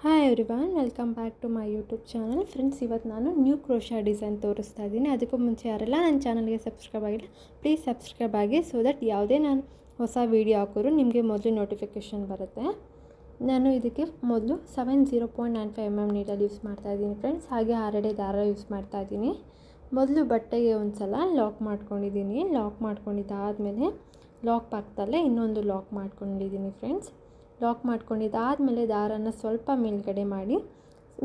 Hi everyone, welcome back to my YouTube channel. Friends, ಇವತ್ತು ನಾನು new crochet design ತೋರಿಸ್ತಾ ಇದ್ದೀನಿ. ಅದಕ್ಕೂ ಮುಂಚೆ ಯಾರೆಲ್ಲ ನನ್ನ ಚಾನಲ್ಗೆ ಸಬ್ಸ್ಕ್ರೈಬ್ ಆಗಿಲ್ಲ, ಪ್ಲೀಸ್ ಸಬ್ಸ್ಕ್ರೈಬ್ ಆಗಿ, ಸೊ ದಟ್ ಯಾವುದೇ ನಾನು ಹೊಸ ವೀಡಿಯೋ ಹಾಕೋರು ನಿಮಗೆ ಮೊದಲು ನೋಟಿಫಿಕೇಷನ್ ಬರುತ್ತೆ. ನಾನು ಇದಕ್ಕೆ ಮೊದಲು 70.95 mm ನೀಡಲ್ಲಿ ಯೂಸ್ ಮಾಡ್ತಾಯಿದ್ದೀನಿ ಫ್ರೆಂಡ್ಸ್. ಹಾಗೆ 6 ದಾರ ಯೂಸ್ ಮಾಡ್ತಾಯಿದ್ದೀನಿ. ಮೊದಲು ಬಟ್ಟೆಗೆ ಒಂದು ಸಲ ಲಾಕ್ ಮಾಡ್ಕೊಂಡಿದ್ದೀನಿ. ಲಾಕ್ ಮಾಡ್ಕೊಂಡಿದ್ದಾದಮೇಲೆ ಲಾಕ್ ಪಕ್ಕದಲ್ಲೇ ಇನ್ನೊಂದು ಲಾಕ್ ಮಾಡ್ಕೊಂಡಿದ್ದೀನಿ ಫ್ರೆಂಡ್ಸ್. ಲಾಕ್ ಮಾಡ್ಕೊಂಡಿದ್ದಾದಮೇಲೆ ದಾರನ ಸ್ವಲ್ಪ ಮೇಲ್ಗಡೆ ಮಾಡಿ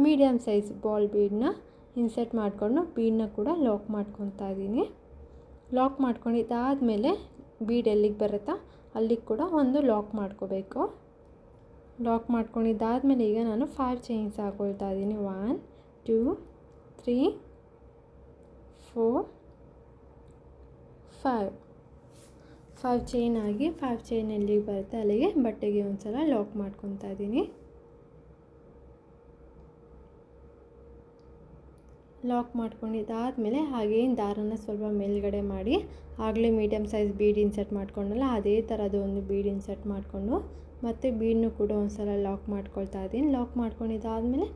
ಮೀಡಿಯಮ್ ಸೈಜ್ ಬಾಲ್ ಬೀಡನ್ನ ಇನ್ಸರ್ಟ್ ಮಾಡಿಕೊಂಡು ಬೀಡನ್ನ ಕೂಡ ಲಾಕ್ ಮಾಡ್ಕೊತಾ ಇದ್ದೀನಿ. ಲಾಕ್ ಮಾಡ್ಕೊಂಡಿದ್ದಾದಮೇಲೆ ಬೀಡ್ ಎಲ್ಲಿಗೆ ಬರುತ್ತಾ ಅಲ್ಲಿಗೆ ಕೂಡ ಒಂದು ಲಾಕ್ ಮಾಡ್ಕೋಬೇಕು. ಲಾಕ್ ಮಾಡ್ಕೊಂಡಿದ್ದಾದಮೇಲೆ ಈಗ ನಾನು 5 ಚೈನ್ಸ್ ಹಾಕೊಳ್ತಾ ಇದ್ದೀನಿ. 1 2 3 4 5 ಚೈನ್ ಆಗಿ 5 ಚೈನ್ ಎಲ್ಲಿಗೆ ಬರುತ್ತೆ ಅಲ್ಲಿಗೆ ಬಟ್ಟೆಗೆ ಒಂದು ಸಲ ಲಾಕ್ ಮಾಡ್ಕೊತಾ ಇದ್ದೀನಿ. ಲಾಕ್ ಮಾಡ್ಕೊಂಡಿದ್ದಾದಮೇಲೆ ಹಾಗೇ ದಾರನ ಸ್ವಲ್ಪ ಮೇಲ್ಗಡೆ ಮಾಡಿ ಆಗಲೇ ಮೀಡಿಯಮ್ ಸೈಜ್ ಬೀಡ್ ಇನ್ಸರ್ಟ್ ಮಾಡ್ಕೊಂಡಲ್ಲ ಅದೇ ಥರದ್ದು ಒಂದು ಬೀಡ್ ಇನ್ಸರ್ಟ್ ಮಾಡಿಕೊಂಡು ಮತ್ತು ಬೀಡನ್ನು ಕೂಡ ಒಂದು ಸಲ ಲಾಕ್ ಮಾಡ್ಕೊಳ್ತಾ ಇದ್ದೀನಿ. ಲಾಕ್ ಮಾಡ್ಕೊಂಡಿದ್ದಾದಮೇಲೆ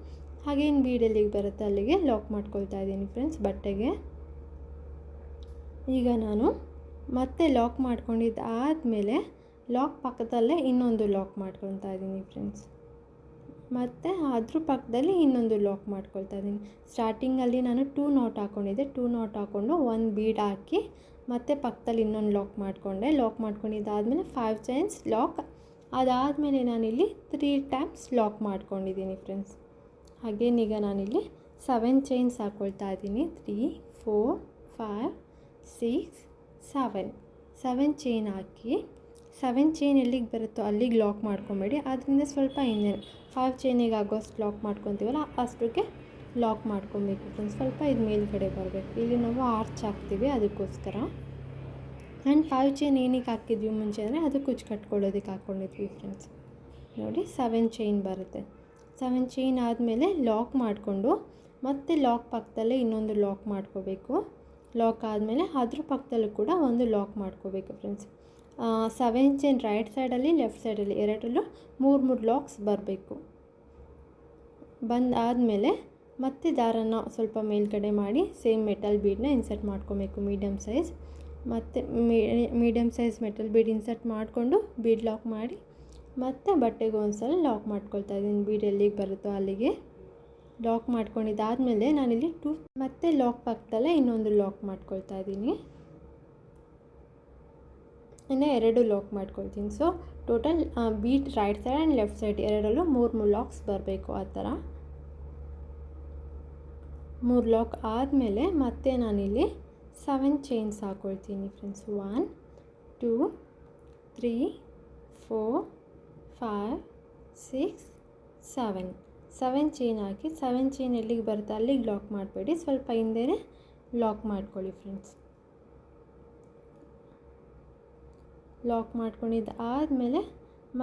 ಹಾಗೇನು ಬೀಡ್ ಎಲ್ಲಿಗೆ ಬರುತ್ತೆ ಅಲ್ಲಿಗೆ ಲಾಕ್ ಮಾಡ್ಕೊಳ್ತಾ ಇದ್ದೀನಿ ಫ್ರೆಂಡ್ಸ್ ಬಟ್ಟೆಗೆ. ಈಗ ನಾನು ಮತ್ತೆ ಲಾಕ್ ಮಾಡ್ಕೊಂಡಿದ್ದಾದಮೇಲೆ ಲಾಕ್ ಪಕ್ಕದಲ್ಲೇ ಇನ್ನೊಂದು ಲಾಕ್ ಮಾಡ್ಕೊಳ್ತಾ ಇದ್ದೀನಿ ಫ್ರೆಂಡ್ಸ್. ಮತ್ತು ಅದ್ರ ಪಕ್ಕದಲ್ಲಿ ಇನ್ನೊಂದು ಲಾಕ್ ಮಾಡ್ಕೊಳ್ತಾ ಇದ್ದೀನಿ. ಸ್ಟಾರ್ಟಿಂಗಲ್ಲಿ ನಾನು 2 ನಾಟ್ ಹಾಕ್ಕೊಂಡಿದ್ದೆ. 2 ನಾಟ್ ಹಾಕ್ಕೊಂಡು ಒಂದು ಬೀಡ್ ಹಾಕಿ ಮತ್ತು ಪಕ್ಕದಲ್ಲಿ ಇನ್ನೊಂದು ಲಾಕ್ ಮಾಡಿಕೊಂಡೆ. ಲಾಕ್ ಮಾಡ್ಕೊಂಡಿದ್ದಾದಮೇಲೆ 5 ಚೈನ್ಸ್ ಲಾಕ್. ಅದಾದಮೇಲೆ ನಾನಿಲ್ಲಿ 3 ಟೈಮ್ಸ್ ಲಾಕ್ ಮಾಡ್ಕೊಂಡಿದ್ದೀನಿ ಫ್ರೆಂಡ್ಸ್. ಹಾಗೇನೀಗ ನಾನಿಲ್ಲಿ 7 ಚೈನ್ಸ್ ಹಾಕ್ಕೊಳ್ತಾ ಇದ್ದೀನಿ. 3 4 5 6 7 ಚೈನ್ ಹಾಕಿ 7 ಚೈನ್ ಎಲ್ಲಿಗೆ ಬರುತ್ತೋ ಅಲ್ಲಿಗೆ ಲಾಕ್ ಮಾಡ್ಕೊಬೇಡಿ. ಅದರಿಂದ ಸ್ವಲ್ಪ ಹಿಂದೆ 5 ಚೈನಿಗೆ ಆಗೋಷ್ಟು ಲಾಕ್ ಮಾಡ್ಕೊತೀವಲ್ಲ ಅಷ್ಟಕ್ಕೆ ಲಾಕ್ ಮಾಡ್ಕೊಬೇಕು ಫ್ರೆಂಡ್ಸ್. ಸ್ವಲ್ಪ ಇದು ಮೇಲ್ಗಡೆ ಬರಬೇಕು. ಇಲ್ಲಿ ನಾವು ಆರ್ಚ್ ಹಾಕ್ತೀವಿ ಅದಕ್ಕೋಸ್ಕರ. ಆ್ಯಂಡ್ 5 ಚೈನ್ ಏನಕ್ಕೆ ಹಾಕಿದ್ವಿ ಮುಂಚೆ ಅಂದರೆ ಅದು ಕುಚ್ಚು ಕಟ್ಕೊಳ್ಳೋದಕ್ಕೆ ಹಾಕ್ಕೊಂಡಿದ್ವಿ ಫ್ರೆಂಡ್ಸ್. ನೋಡಿ 7 ಚೈನ್ ಬರುತ್ತೆ. 7 ಚೈನ್ ಆದಮೇಲೆ ಲಾಕ್ ಮಾಡಿಕೊಂಡು ಮತ್ತೆ ಲಾಕ್ ಪಕ್ಕದಲ್ಲೇ ಇನ್ನೊಂದು ಲಾಕ್ ಮಾಡ್ಕೋಬೇಕು. ಲಾಕ್ ಆದಮೇಲೆ ಅದ್ರ ಪಕ್ಕದಲ್ಲೂ ಕೂಡ ಒಂದು ಲಾಕ್ ಮಾಡ್ಕೋಬೇಕು ಫ್ರೆಂಡ್ಸ್. 7 ಚೈನ್ ರೈಟ್ ಸೈಡಲ್ಲಿ ಲೆಫ್ಟ್ ಸೈಡಲ್ಲಿ ಎರಡರಲ್ಲೂ 3 ಲಾಕ್ಸ್ ಬರಬೇಕು. ಬಂದಾದಮೇಲೆ ಮತ್ತೆ ದಾರನ ಸ್ವಲ್ಪ ಮೇಲ್ಗಡೆ ಮಾಡಿ ಸೇಮ್ ಮೆಟಲ್ ಬೀಡನ್ನ ಇನ್ಸರ್ಟ್ ಮಾಡ್ಕೊಬೇಕು ಮೀಡಿಯಮ್ ಸೈಜ್. ಮತ್ತು medium size metal bead insert ಮಾಡಿಕೊಂಡು ಬೀಡ್ ಲಾಕ್ ಮಾಡಿ ಮತ್ತು ಬಟ್ಟೆಗೆ ಒಂದು ಸಲ ಲಾಕ್ ಮಾಡ್ಕೊಳ್ತಾ ಇದ್ದೀನಿ. ಬೀಡ್ ಎಲ್ಲಿಗೆ ಬರುತ್ತೋ ಅಲ್ಲಿಗೆ ಲಾಕ್ ಮಾಡ್ಕೊಂಡಿದ್ದಾದಮೇಲೆ ನಾನಿಲ್ಲಿ 2 ಮತ್ತು ಲಾಕ್ ಪಕ್ಕದಲ್ಲೇ ಇನ್ನೊಂದು ಲಾಕ್ ಮಾಡ್ಕೊಳ್ತಾ ಇದ್ದೀನಿ. ಇನ್ನು 2 ಲಾಕ್ ಮಾಡ್ಕೊಳ್ತೀನಿ. So total bead right side and left side ಎರಡರಲ್ಲೂ 3 ಲಾಕ್ಸ್ ಬರಬೇಕು. ಆ ಥರ 3 ಲಾಕ್ ಆದಮೇಲೆ ಮತ್ತೆ ನಾನಿಲ್ಲಿ 7 ಚೈನ್ಸ್ ಹಾಕ್ಕೊಳ್ತೀನಿ ಫ್ರೆಂಡ್ಸ್. 1 2 3 4 5 6 7 ಚೈನ್ ಹಾಕಿ 7 ಚೈನ್ ಎಲ್ಲಿಗೆ ಬರುತ್ತೆ ಅಲ್ಲಿಗೆ ಲಾಕ್ ಮಾಡಬೇಡಿ, ಸ್ವಲ್ಪ ಹಿಂದೆಯೇ ಲಾಕ್ ಮಾಡ್ಕೊಳ್ಳಿ ಫ್ರೆಂಡ್ಸ್. ಲಾಕ್ ಮಾಡ್ಕೊಂಡಿದ್ದಾದಮೇಲೆ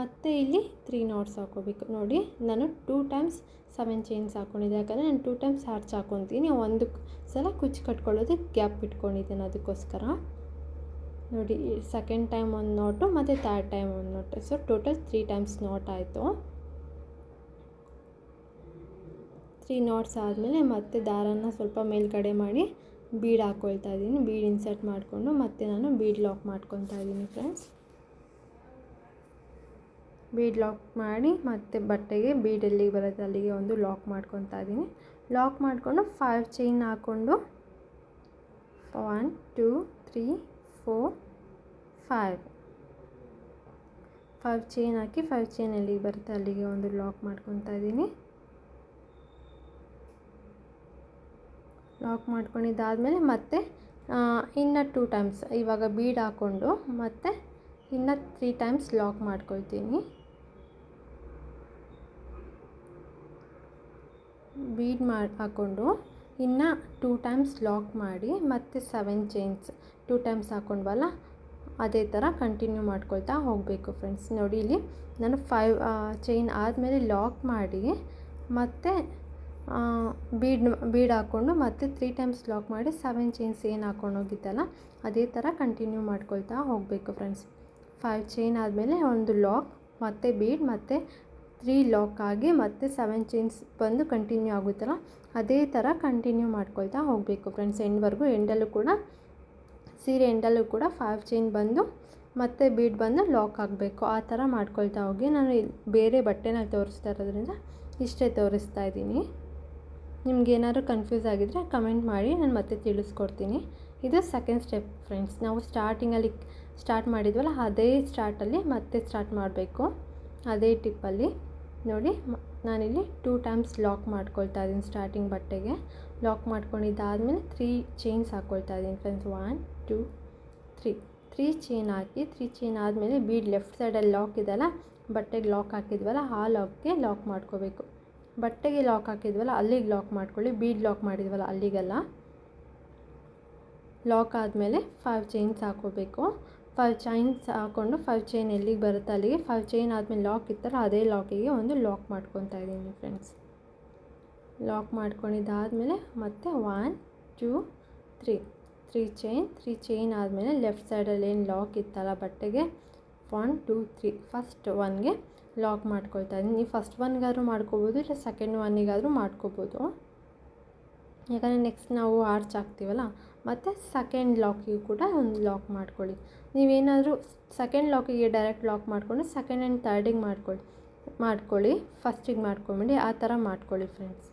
ಮತ್ತೆ ಇಲ್ಲಿ 3 ನಾಟ್ಸ್ ಹಾಕ್ಕೋಬೇಕು. ನೋಡಿ ನಾನು 2 ಟೈಮ್ಸ್ 7 ಚೈನ್ಸ್ ಹಾಕ್ಕೊಂಡಿದ್ದೆ, ಯಾಕಂದರೆ ನಾನು 2 ಟೈಮ್ಸ್ ಆರ್ಚ್ ಹಾಕ್ಕೊತೀನಿ. ಒಂದು ಸಲ ಕುಚ್ಚು ಕಟ್ಕೊಳ್ಳೋದಕ್ಕೆ ಗ್ಯಾಪ್ ಇಟ್ಕೊಂಡಿದ್ದೇನೆ ಅದಕ್ಕೋಸ್ಕರ. ನೋಡಿ ಸೆಕೆಂಡ್ ಟೈಮ್ ಒಂದು ನಾಟು ಮತ್ತು ಥರ್ಡ್ ಟೈಮ್ ಒಂದು ನಾಟು. ಸೊ ಟೋಟಲ್ 3 ಟೈಮ್ಸ್ ನಾಟ್ ಆಯಿತು. 3 ನಾಟ್ಸ್ ಆದಮೇಲೆ ಮತ್ತೆ ದಾರನ ಸ್ವಲ್ಪ ಮೇಲ್ಗಡೆ ಮಾಡಿ ಬೀಡ್ ಹಾಕ್ಕೊಳ್ತಾ ಇದ್ದೀನಿ. ಬೀಡ್ ಇನ್ಸರ್ಟ್ ಮಾಡಿಕೊಂಡು ಮತ್ತೆ ನಾನು ಬೀಡ್ ಲಾಕ್ ಮಾಡ್ಕೊತಾ ಇದ್ದೀನಿ ಫ್ರೆಂಡ್ಸ್. ಬೀಡ್ ಲಾಕ್ ಮಾಡಿ ಮತ್ತು ಬಟ್ಟೆಗೆ ಬೀಡ್ ಎಲ್ಲಿಗೆ ಬರುತ್ತೆ ಅಲ್ಲಿಗೆ ಒಂದು ಲಾಕ್ ಮಾಡ್ಕೊತಾ ಇದ್ದೀನಿ. ಲಾಕ್ ಮಾಡಿಕೊಂಡು 5 ಚೈನ್ ಹಾಕ್ಕೊಂಡು 1 2 3 4 5 ಚೈನ್ ಹಾಕಿ 5 ಚೈನ್ ಎಲ್ಲಿಗೆ ಬರುತ್ತೆ ಅಲ್ಲಿಗೆ ಒಂದು ಲಾಕ್ ಮಾಡ್ಕೊತಾ ಇದ್ದೀನಿ. ಲಾಕ್ ಮಾಡ್ಕೊಂಡಿದ್ದಾದಮೇಲೆ ಮತ್ತೆ ಇನ್ನು 2 ಟೈಮ್ಸ್ ಇವಾಗ ಬೀಡ್ ಹಾಕ್ಕೊಂಡು ಮತ್ತೆ ಇನ್ನು 3 ಟೈಮ್ಸ್ ಲಾಕ್ ಮಾಡ್ಕೊಳ್ತೀನಿ. ಬೀಡ್ ಹಾಕ್ಕೊಂಡು ಇನ್ನು 2 ಟೈಮ್ಸ್ ಲಾಕ್ ಮಾಡಿ ಮತ್ತೆ 7 ಚೈನ್ಸ್ 2 ಟೈಮ್ಸ್ ಹಾಕ್ಕೊಂಡ್ವಲ್ಲ ಅದೇ ಥರ ಕಂಟಿನ್ಯೂ ಮಾಡ್ಕೊಳ್ತಾ ಹೋಗಬೇಕು ಫ್ರೆಂಡ್ಸ್. ನೋಡಿ ಇಲ್ಲಿ ನಾನು 5 ಚೈನ್ ಆದಮೇಲೆ ಲಾಕ್ ಮಾಡಿ ಮತ್ತು ಬೀಡ್ ಹಾಕ್ಕೊಂಡು ಮತ್ತೆ 3 ಟೈಮ್ಸ್ ಲಾಕ್ ಮಾಡಿ 7 ಚೈನ್ಸ್ ಏನು ಹಾಕ್ಕೊಂಡು ಹೋಗಿದ್ದಲ್ಲ ಅದೇ ಥರ ಕಂಟಿನ್ಯೂ ಮಾಡ್ಕೊಳ್ತಾ ಹೋಗಬೇಕು ಫ್ರೆಂಡ್ಸ್. 5 ಚೈನ್ ಆದಮೇಲೆ ಒಂದು ಲಾಕ್ ಮತ್ತು ಬೀಡ್ ಮತ್ತು 3 ಲಾಕ್ ಆಗಿ ಮತ್ತೆ 7 ಚೈನ್ಸ್ ಬಂದು ಕಂಟಿನ್ಯೂ ಆಗುತ್ತಲ್ಲ, ಅದೇ ಥರ ಕಂಟಿನ್ಯೂ ಮಾಡ್ಕೊಳ್ತಾ ಹೋಗಬೇಕು ಫ್ರೆಂಡ್ಸ್ ಎಂಡ್ವರೆಗೂ. ಎಂಡಲ್ಲೂ ಕೂಡ ಸೀರೆ ಎಂಡಲ್ಲೂ ಕೂಡ 5 ಚೈನ್ ಬಂದು ಮತ್ತೆ ಬೀಡ್ ಬಂದು ಲಾಕ್ ಆಗಬೇಕು. ಆ ಥರ ಮಾಡ್ಕೊಳ್ತಾ ಹೋಗಿ. ನಾನು ಬೇರೆ ಬಟ್ಟೆನಲ್ಲಿ ತೋರಿಸ್ತಾ ಇರೋದ್ರಿಂದ ಇಷ್ಟೇ ತೋರಿಸ್ತಾ ಇದ್ದೀನಿ. ನಿಮ್ಗೇನಾದ್ರು ಕನ್ಫ್ಯೂಸ್ ಆಗಿದ್ದರೆ ಕಮೆಂಟ್ ಮಾಡಿ, ನಾನು ಮತ್ತೆ ತಿಳಿಸ್ಕೊಡ್ತೀನಿ. ಇದು ಸೆಕೆಂಡ್ ಸ್ಟೆಪ್ ಫ್ರೆಂಡ್ಸ್. ನಾವು ಸ್ಟಾರ್ಟಿಂಗಲ್ಲಿ ಸ್ಟಾರ್ಟ್ ಮಾಡಿದ್ವಲ್ಲ, ಅದೇ ಸ್ಟಾರ್ಟಲ್ಲಿ ಮತ್ತೆ ಸ್ಟಾರ್ಟ್ ಮಾಡಬೇಕು, ಅದೇ ಟಿಪ್ಪಲ್ಲಿ. ನೋಡಿ ನಾನಿಲ್ಲಿ 2 ಟೈಮ್ಸ್ ಲಾಕ್ ಮಾಡ್ಕೊಳ್ತಾ ಇದ್ದೀನಿ. ಸ್ಟಾರ್ಟಿಂಗ್ ಬಟ್ಟೆಗೆ ಲಾಕ್ ಮಾಡ್ಕೊಂಡಿದ್ದಾದಮೇಲೆ 3 ಚೈನ್ಸ್ ಹಾಕ್ಕೊಳ್ತಾ ಇದ್ದೀನಿ ಫ್ರೆಂಡ್ಸ್. 1 2 3 ಚೈನ್ ಹಾಕಿ 3 ಚೈನ್ ಆದಮೇಲೆ ಬೀಡ್ ಲೆಫ್ಟ್ ಸೈಡಲ್ಲಿ ಲಾಕ್ ಇದೆಯಲ್ಲ, ಬಟ್ಟೆಗೆ ಲಾಕ್ ಹಾಕಿದ್ವಲ್ಲ ಆ ಲಾಕ್ಗೆ ಲಾಕ್ ಮಾಡ್ಕೋಬೇಕು. ಬಟ್ಟೆಗೆ ಲಾಕ್ ಹಾಕಿದ್ವಲ್ಲ ಅಲ್ಲಿಗೆ ಲಾಕ್ ಮಾಡ್ಕೊಳ್ಳಿ, ಬೀಡ್ ಲಾಕ್ ಮಾಡಿದ್ವಲ್ಲ ಅಲ್ಲಿಗೆಲ್ಲ. ಲಾಕ್ ಆದಮೇಲೆ 5 ಚೈನ್ಸ್ ಹಾಕೋಬೇಕು. 5 ಚೈನ್ಸ್ ಹಾಕ್ಕೊಂಡು 5 ಚೈನ್ ಎಲ್ಲಿಗೆ ಬರುತ್ತೆ ಅಲ್ಲಿಗೆ 5 ಚೈನ್ ಆದಮೇಲೆ ಲಾಕ್ ಇತ್ತಲ್ಲ ಅದೇ ಲಾಕಿಗೆ ಒಂದು ಲಾಕ್ ಮಾಡ್ಕೊತಾ ಇದ್ದೀನಿ ಫ್ರೆಂಡ್ಸ್. ಲಾಕ್ ಮಾಡ್ಕೊಂಡಿದ್ದಾದಮೇಲೆ ಮತ್ತೆ 1 2 3 ಚೈನ್ ಆದಮೇಲೆ ಲೆಫ್ಟ್ ಸೈಡಲ್ಲಿ ಏನು ಲಾಕ್ ಇತ್ತಲ್ಲ ಬಟ್ಟೆಗೆ 1 2 3 ಫಸ್ಟ್ ಒನ್ಗೆ ಲಾಕ್ ಮಾಡ್ಕೊಳ್ತಾ ಇದ್ದೀನಿ. ನೀವು ಫಸ್ಟ್ ಒನ್ಗಾದ್ರೂ ಮಾಡ್ಕೋಬೋದು, ಇಲ್ಲ ಸೆಕೆಂಡ್ ಒನ್ನಿಗಾದರೂ ಮಾಡ್ಕೋಬೋದು. ಯಾಕಂದರೆ ನೆಕ್ಸ್ಟ್ ನಾವು ಆರ್ಚ್ ಹಾಕ್ತೀವಲ್ಲ, ಮತ್ತು ಸೆಕೆಂಡ್ ಲಾಕಿಗೂ ಕೂಡ ಒಂದು ಲಾಕ್ ಮಾಡ್ಕೊಳ್ಳಿ. ನೀವೇನಾದರೂ ಸೆಕೆಂಡ್ ಲಾಕಿಗೆ ಡೈರೆಕ್ಟ್ ಲಾಕ್ ಮಾಡಿಕೊಂಡು ಸೆಕೆಂಡ್ ಆ್ಯಂಡ್ ಥರ್ಡಿಗೆ ಮಾಡ್ಕೊಳ್ಳಿ, ಫಸ್ಟಿಗೆ ಮಾಡ್ಕೊಂಬಿಡಿ, ಆ ಥರ ಮಾಡ್ಕೊಳ್ಳಿ ಫ್ರೆಂಡ್ಸ್.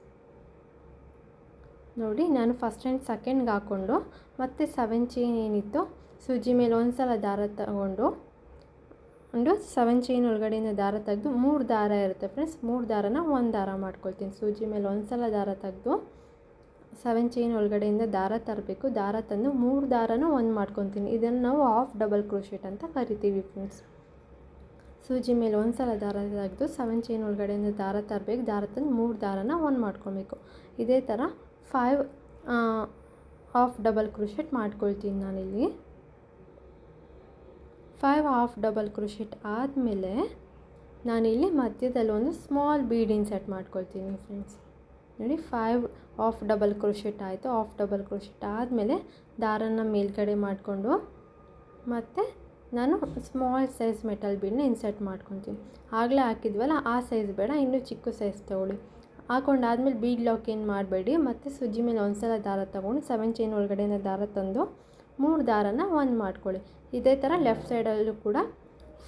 ನೋಡಿ ನಾನು ಫಸ್ಟ್ ಆ್ಯಂಡ್ ಸೆಕೆಂಡ್ಗೆ ಹಾಕ್ಕೊಂಡು ಮತ್ತು 7 ಚೈನ್ ಏನಿತ್ತು ಸೂಜಿ ಮೇಲೆ ಒಂದು ಸಲ ದಾರ ತಗೊಂಡು 7 ಚೈನ್ ಒಳಗಡೆಯಿಂದ ದಾರ ತೆಗೆದು 3 ದಾರ ಇರುತ್ತೆ ಫ್ರೆಂಡ್ಸ್. 3 ದಾರನ ಒಂದು ದಾರ ಮಾಡ್ಕೊಳ್ತೀನಿ. ಸೂಜಿ ಮೇಲೆ ಒಂದು ಸಲ ದಾರ ತೆಗೆದು 7 ಚೈನ್ ಒಳಗಡೆಯಿಂದ ದಾರ ತರಬೇಕು. ದಾರ ತಂದು 3 ದಾರನೂ ಒಂದು ಮಾಡ್ಕೊತೀನಿ. ಇದನ್ನು ನಾವು ಹಾಫ್ ಡಬಲ್ ಕ್ರೋಶೆಟ್ ಅಂತ ಕರಿತೀವಿ ಫ್ರೆಂಡ್ಸ್. ಸೂಜಿ ಮೇಲೆ ಒಂದು ಸಲ ದಾರ ತೆಗೆದು 7 ಚೈನ್ ಒಳಗಡೆಯಿಂದ ದಾರ ತರಬೇಕು. ದಾರ ತಂದು 3 ದಾರನ ಒಂದು ಮಾಡ್ಕೊಬೇಕು. ಇದೇ ಥರ 5 ಹಾಫ್ ಡಬಲ್ ಕ್ರೋಶೆಟ್ ಮಾಡ್ಕೊಳ್ತೀನಿ ನಾನಿಲ್ಲಿ. 5 ಹಾಫ್ ಡಬಲ್ ಕ್ರೋಶೆಟ್ ಆದಮೇಲೆ ನಾನಿಲ್ಲಿ ಮಧ್ಯದಲ್ಲಿ ಒಂದು ಸ್ಮಾಲ್ ಬೀಡ್ ಇನ್ಸರ್ಟ್ ಮಾಡ್ಕೊಳ್ತೀನಿ ಫ್ರೆಂಡ್ಸ್. ನೋಡಿ 5 ಹಾಫ್ ಡಬಲ್ ಕ್ರೋಶೆಟ್ ಆಯಿತು. ಹಾಫ್ ಡಬಲ್ ಕ್ರೋಶೆಟ್ ಆದಮೇಲೆ ದಾರನ ಮೇಲ್ಗಡೆ ಮಾಡಿಕೊಂಡು ಮತ್ತು ನಾನು ಸ್ಮಾಲ್ ಸೈಜ್ ಮೆಟಲ್ ಬೀಡನ್ನ ಇನ್ಸರ್ಟ್ ಮಾಡ್ಕೊತೀನಿ. ಆಗಲೇ ಹಾಕಿದ್ವಲ್ಲ ಆ ಸೈಜ್ ಬೇಡ, ಇನ್ನೂ ಚಿಕ್ಕ ಸೈಜ್ ತೊಗೊಳ್ಳಿ. ಹಾಕೊಂಡಾದ್ಮೇಲೆ ಬೀಡ್ ಲಾಕ್ ಏನು ಮಾಡಬೇಡಿ. ಮತ್ತು ಸುಜ್ಜಿ ಮೇಲೆ ಒಂದು ಸಲ ದಾರ ತೊಗೊಂಡು 7 ಚೈನ್ ಒಳಗಡೆಯಿಂದ ದಾರ ತಂದು 3 ದಾರನ ಒಂದು ಮಾಡ್ಕೊಳ್ಳಿ. ಇದೇ ಥರ ಲೆಫ್ಟ್ ಸೈಡಲ್ಲೂ ಕೂಡ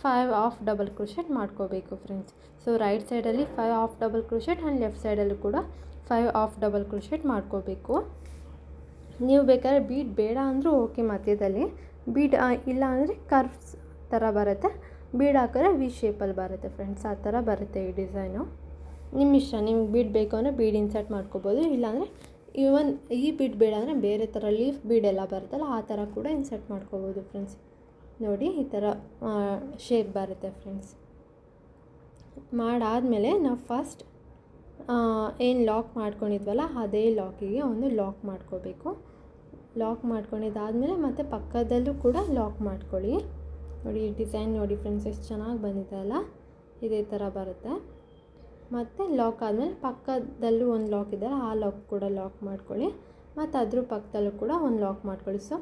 5 ಹಾಫ್ ಡಬಲ್ ಕ್ರೋಶೆಟ್ ಮಾಡ್ಕೋಬೇಕು ಫ್ರೆಂಡ್ಸ್. ಸೊ ರೈಟ್ ಸೈಡಲ್ಲಿ 5 half double crochet and left ಸೈಡಲ್ಲೂ ಕೂಡ 5 ಹಾಫ್ ಡಬಲ್ ಕ್ರೋಶೆಟ್ ಮಾಡ್ಕೋಬೇಕು. ನೀವು ಬೇಕಾದ್ರೆ ಬೀಡ್ ಬೇಡ ಅಂದರೂ ಓಕೆ, ಮಧ್ಯದಲ್ಲಿ ಬೀಡ್ ಇಲ್ಲ ಅಂದರೆ ಕರ್ವ್ಸ್ ಥರ ಬರುತ್ತೆ. ಬೀಡ್ ಹಾಕಿದ್ರೆ ವಿ ಶೇಪಲ್ಲಿ ಬರುತ್ತೆ ಫ್ರೆಂಡ್ಸ್. ಆ ಥರ ಬರುತ್ತೆ ಈ ಡಿಸೈನು. ನಿಮ್ಮ ಇಷ್ಟ, ನಿಮ್ಗೆ ಬೀಡ್ ಬೇಕು ಅಂದರೆ ಬೀಡ್ ಇನ್ಸರ್ಟ್ ಮಾಡ್ಕೋಬೋದು. ಇಲ್ಲಾಂದರೆ ಈವನ್ ಈ ಬೀಡ್ ಬೇಡ ಅಂದರೆ ಬೇರೆ ಥರ ಲೀಫ್ ಬೀಡ್ ಎಲ್ಲ ಬರುತ್ತಲ್ಲ ಆ ಥರ ಕೂಡ ಇನ್ಸರ್ಟ್ ಮಾಡ್ಕೋಬೋದು ಫ್ರೆಂಡ್ಸ್. ನೋಡಿ ಈ ಥರ ಶೇಪ್ ಬರುತ್ತೆ ಫ್ರೆಂಡ್ಸ್. ಮಾಡಾದಮೇಲೆ ನಾವು ಫಸ್ಟ್ ಏನು ಲಾಕ್ ಮಾಡ್ಕೊಂಡಿದ್ವಲ್ಲ ಅದೇ ಲಾಕಿಗೆ ಒಂದು ಲಾಕ್ ಮಾಡ್ಕೋಬೇಕು. ಲಾಕ್ ಮಾಡ್ಕೊಂಡಿದ್ದಾದಮೇಲೆ ಮತ್ತು ಪಕ್ಕದಲ್ಲೂ ಕೂಡ ಲಾಕ್ ಮಾಡ್ಕೊಳ್ಳಿ. ನೋಡಿ ಈ ಡಿಸೈನ್ ನೋಡಿ ಫ್ರೆಂಡ್ಸ್ ಎಷ್ಟು ಚೆನ್ನಾಗಿ ಬಂದಿದೆ ಅಲ್ಲ, ಇದೇ ಥರ ಬರುತ್ತೆ. ಮತ್ತು ಲಾಕ್ ಆದಮೇಲೆ ಪಕ್ಕದಲ್ಲೂ ಒಂದು ಲಾಕ್ ಇದೆಯಲ್ಲ ಆ ಲಾಕ್ ಕೂಡ ಲಾಕ್ ಮಾಡ್ಕೊಳ್ಳಿ. ಮತ್ತು ಅದ್ರ ಪಕ್ಕದಲ್ಲೂ ಕೂಡ ಒಂದು ಲಾಕ್ ಮಾಡ್ಕೊಳ್ಳಿ. ಸೊ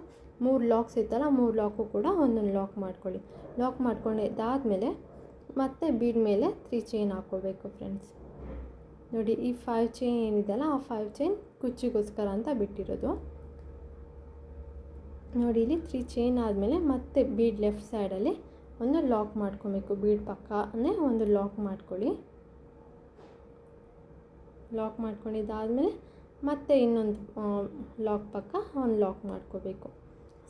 3 ಲಾಕ್ಸ್ ಇತ್ತಲ್ಲ, 3 ಲಾಕು ಕೂಡ ಒಂದೊಂದು ಲಾಕ್ ಮಾಡ್ಕೊಳ್ಳಿ. ಲಾಕ್ ಮಾಡ್ಕೊಂಡಿದ್ದಾದಮೇಲೆ ಮತ್ತೆ ಬೀಡ್ ಮೇಲೆ 3 ಚೈನ್ ಹಾಕ್ಕೋಬೇಕು ಫ್ರೆಂಡ್ಸ್. ನೋಡಿ ಈ 5 ಚೈನ್ ಏನಿದೆಯಲ್ಲ ಆ 5 ಚೈನ್ ಕುಚ್ಚಿಗೋಸ್ಕರ ಅಂತ ಬಿಟ್ಟಿರೋದು. ನೋಡಿ ಇಲ್ಲಿ 3 ಚೈನ್ ಆದಮೇಲೆ ಮತ್ತೆ ಬೀಡ್ ಲೆಫ್ಟ್ ಸೈಡಲ್ಲಿ ಒಂದು ಲಾಕ್ ಮಾಡ್ಕೊಬೇಕು. ಬೀಡ್ ಪಕ್ಕನೇ ಒಂದು ಲಾಕ್ ಮಾಡ್ಕೊಳ್ಳಿ. ಲಾಕ್ ಮಾಡ್ಕೊಂಡಿದ್ದಾದಮೇಲೆ ಮತ್ತೆ ಇನ್ನೊಂದು ಲಾಕ್ ಪಕ್ಕ ಒಂದು ಲಾಕ್ ಮಾಡ್ಕೋಬೇಕು.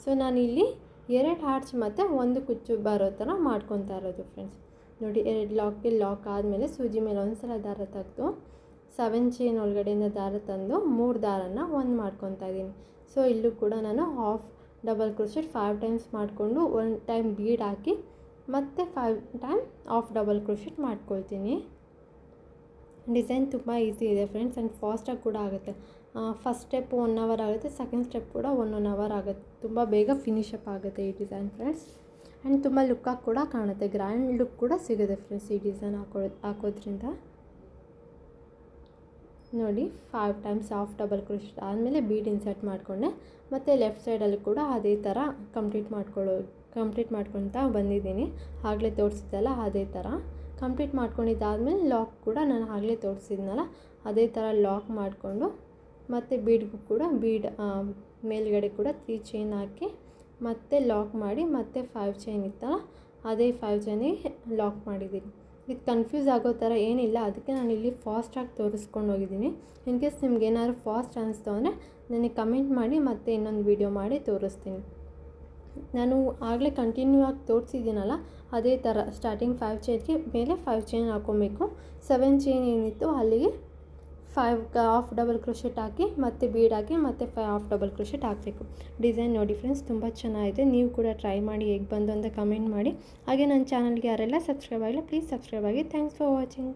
ಸೊ ನಾನಿಲ್ಲಿ 2 ಆರ್ಚ್ ಮತ್ತು 1 ಕುಚ್ಚು ಬರೋ ಥರ ಮಾಡ್ಕೊತಾ ಇರೋದು ಫ್ರೆಂಡ್ಸ್. ನೋಡಿ 2 ಲಾಕ್ ಆದಮೇಲೆ ಸೂಜಿ ಮೇಲೆ ಒಂದು ಸಲ ದಾರ ತೆಗೆದು 7 ಚೈನ್ ಒಳಗಡೆಯಿಂದ ದಾರ ತಂದು 3 ದಾರನ ಒಂದು ಮಾಡ್ಕೊತಾ ಇದ್ದೀನಿ. ಸೊ ಇಲ್ಲೂ ಕೂಡ ನಾನು ಹಾಫ್ ಡಬಲ್ ಕ್ರೋಶೆಟ್ 5 ಟೈಮ್ಸ್ ಮಾಡಿಕೊಂಡು 1 ಟೈಮ್ ಬೀಡ್ ಹಾಕಿ ಮತ್ತು 5 ಟೈಮ್ ಹಾಫ್ ಡಬಲ್ ಕ್ರೋಶೆಟ್ ಮಾಡ್ಕೊಳ್ತೀನಿ. ಡಿಸೈನ್ ತುಂಬ ಈಸಿ ಇದೆ ಫ್ರೆಂಡ್ಸ್ ಆ್ಯಂಡ್ ಫಾಸ್ಟಾಗಿ ಕೂಡ ಆಗುತ್ತೆ. ಫಸ್ಟ್ ಸ್ಟೆಪ್ 1 ಅವರ್ ಆಗುತ್ತೆ, ಸೆಕೆಂಡ್ ಸ್ಟೆಪ್ ಕೂಡ 1 ಅವರ್ ಆಗುತ್ತೆ. ತುಂಬ ಬೇಗ ಫಿನಿಶಪ್ ಆಗುತ್ತೆ ಈ ಡಿಸೈನ್ ಫ್ರೆಂಡ್ಸ್. ಆ್ಯಂಡ್ ತುಂಬ ಲುಕ್ಕಾಗಿ ಕೂಡ ಕಾಣುತ್ತೆ, ಗ್ರ್ಯಾಂಡ್ ಲುಕ್ ಕೂಡ ಸಿಗುತ್ತೆ ಫ್ರೆಂಡ್ಸ್ ಈ ಡಿಸೈನ್ ಹಾಕೋದ್ರಿಂದ. ನೋಡಿ 5 ಟೈಮ್ಸ್ ಹಾಫ್ ಡಬಲ್ ಕ್ರೋಶೆಟ್ ಆದಮೇಲೆ ಬೀಡ್ ಇನ್ಸರ್ಟ್ ಮಾಡಿಕೊಂಡೆ. ಮತ್ತು ಲೆಫ್ಟ್ ಸೈಡಲ್ಲಿ ಕೂಡ ಅದೇ ಥರ ಕಂಪ್ಲೀಟ್ ಮಾಡ್ಕೊಳ್ತಾ ಬಂದಿದ್ದೀನಿ. ಆಗಲೇ ತೋರಿಸಿದ್ದಲ್ಲ ಅದೇ ಥರ. ಕಂಪ್ಲೀಟ್ ಮಾಡ್ಕೊಂಡಿದ್ದಾದಮೇಲೆ ಲಾಕ್ ಕೂಡ ನಾನು ಆಗಲೇ ತೋರಿಸಿದ್ನಲ್ಲ ಅದೇ ಥರ ಲಾಕ್ ಮಾಡಿಕೊಂಡು ಮತ್ತು ಬೀಡ್ಗೂ ಕೂಡ ಮೇಲ್ಗಡೆ ಕೂಡ 3 ಚೈನ್ ಹಾಕಿ ಮತ್ತೆ ಲಾಕ್ ಮಾಡಿ ಮತ್ತೆ 5 ಚೈನ್ ಇತ್ತಲ್ಲ ಅದೇ 5 ಚೈನಿಗೆ ಲಾಕ್ ಮಾಡಿದ್ದೀನಿ. ಇದು ಕನ್ಫ್ಯೂಸ್ ಆಗೋ ಥರ ಏನಿಲ್ಲ, ಅದಕ್ಕೆ ನಾನು ಇಲ್ಲಿ ಫಾಸ್ಟಾಗಿ ತೋರಿಸ್ಕೊಂಡು ಹೋಗಿದ್ದೀನಿ. ಇನ್ ಕೇಸ್ ನಿಮ್ಗೆ ಏನಾದ್ರು ಫಾಸ್ಟ್ ಅನಿಸ್ತು ಅಂದರೆ ನನಗೆ ಕಮೆಂಟ್ ಮಾಡಿ ಮತ್ತೆ ಇನ್ನೊಂದು ವೀಡಿಯೋ ಮಾಡಿ ತೋರಿಸ್ತೀನಿ. ನಾನು ಆಗಲೇ ಕಂಟಿನ್ಯೂ ಆಗಿ ತೋರಿಸಿದ್ದೀನಲ್ಲ ಅದೇ ಥರ ಸ್ಟಾರ್ಟಿಂಗ್ 5 ಚೈನ್ಗೆ ಮೇಲೆ 5 ಚೈನ್ ಹಾಕ್ಕೊಬೇಕು. 7 ಚೈನ್ ಏನಿತ್ತು ಅಲ್ಲಿಗೆ 5 ಹಾಫ್ ಡಬಲ್ ಕ್ರೋಶೆಟ್ ಹಾಕಿ ಮತ್ತೆ ಬೀಡ್ ಹಾಕಿ ಮತ್ತೆ 5 ಹಾಫ್ ಡಬಲ್ ಕ್ರೋಶೆಟ್ ಹಾಕಬೇಕು. ಡಿಸೈನ್ ನೋಡಿ ಫ್ರೆಂಡ್ಸ್, ತುಂಬ ಚೆನ್ನಾಗಿದೆ. ನೀವು ಕೂಡ ಟ್ರೈ ಮಾಡಿ ಹೇಗೆ ಬಂದು ಅಂತ ಕಮೆಂಟ್ ಮಾಡಿ. ಹಾಗೆ ನನ್ನ ಚಾನಲ್ಗೆ ಯಾರೆಲ್ಲ ಸಬ್ಸ್ಕ್ರೈಬ್ ಆಗಿಲ್ಲ ಪ್ಲೀಸ್ ಸಬ್ಸ್ಕ್ರೈಬ್ ಆಗಿ. Thanks for watching.